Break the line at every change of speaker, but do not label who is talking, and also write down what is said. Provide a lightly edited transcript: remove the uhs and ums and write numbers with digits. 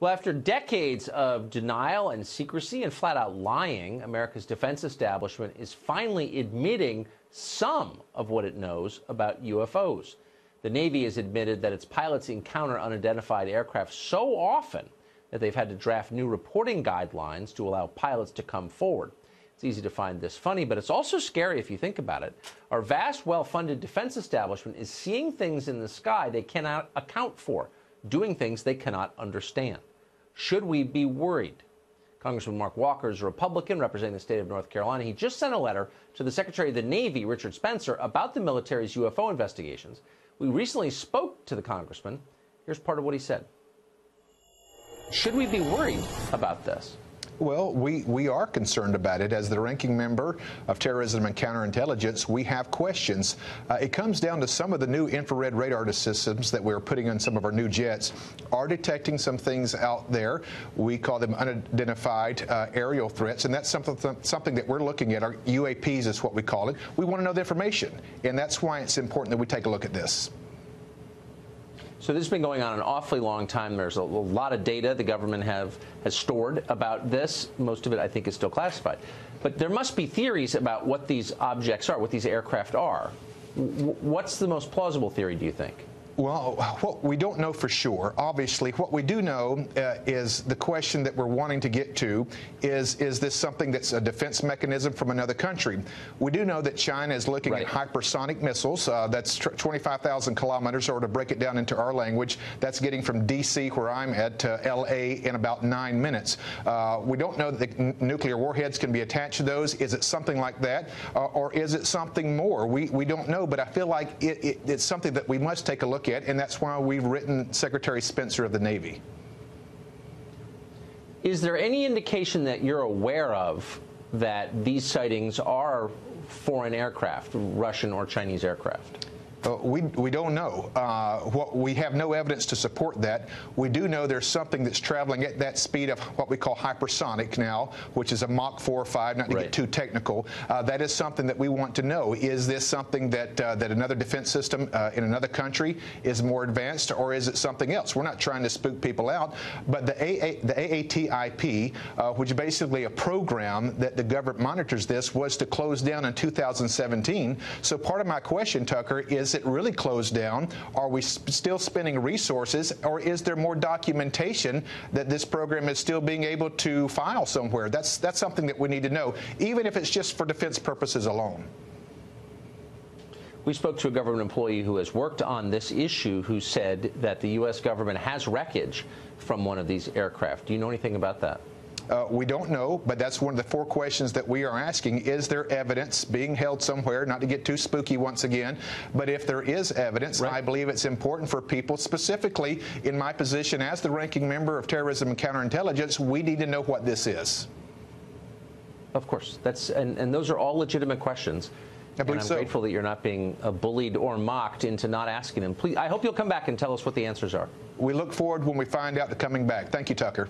Well, after decades of denial and secrecy and flat-out lying, America's defense establishment is finally admitting some of what it knows about UFOs. The Navy has admitted that its pilots encounter unidentified aircraft so often that they've had to draft new reporting guidelines to allow pilots to come forward. It's easy to find this funny, but it's also scary if you think about it. Our vast, well-funded defense establishment is seeing things in the sky they cannot account for, doing things they cannot understand. Should we be worried? Congressman Mark Walker is a Republican representing the state of North Carolina. He just sent a letter to the Secretary of the Navy, Richard Spencer, about the military's UFO investigations. We recently spoke to the congressman. Here's part of what he said. Should we be worried about this?
Well, we are concerned about it. As the ranking member of Terrorism and Counterintelligence, we have questions. It comes down to some of the new infrared radar systems that we're putting on some of our new jets are detecting some things out there. We call them unidentified aerial threats, and that's something that we're looking at. Our UAPs is what we call it. We want to know the information, and that's why it's important that we take a look at this.
So this has been going on an awfully long time. There's a lot of data the government has stored about this. Most of it, I think, is still classified. But there must be theories about what these objects are, what these aircraft are. What's the most plausible theory, do you think?
Well, we don't know for sure. Obviously, what we do know is the question that we're wanting to get to is this something that's a defense mechanism from another country? We do know that China is looking at hypersonic missiles. That's 25,000 kilometers, or to break it down into our language, that's getting from D.C., where I'm at, to L.A. in about 9 minutes. We don't know that the nuclear warheads can be attached to those. Is it something like that, or is it something more? We don't know, but I feel like it's something that we must take a look at, and that's why we've written Secretary Spencer of the Navy.
Is there any indication that you're aware of that these sightings are foreign aircraft, Russian or Chinese aircraft?
We don't know. We have no evidence to support that. We do know there's something that's traveling at that speed of what we call hypersonic now, which is a Mach 4 or 5, not to get too technical. That is something that we want to know. Is this something that another defense system in another country is more advanced, or is it something else? We're not trying to spook people out, but the AATIP, which is basically a program that the government monitors this, was to close down in 2017. So part of my question, Tucker, is it really closed down? Are we still spending resources, or is there more documentation that this program is still being able to file somewhere? That's something that we need to know, even if it's just for defense purposes alone.
We spoke to a government employee who has worked on this issue, who said that the U.S. government has wreckage from one of these aircraft. Do you know anything about that?
We don't know, but that's one of the 4 questions that we are asking. Is there evidence being held somewhere? Not to get too spooky once again, but if there is evidence, I believe it's important for people, specifically in my position as the ranking member of Terrorism and Counterintelligence, we need to know what this is.
Of course. And those are all legitimate questions. And I'm grateful that you're not being bullied or mocked into not asking them. Please, I hope you'll come back and tell us what the answers are.
We look forward when we find out to coming back. Thank you, Tucker.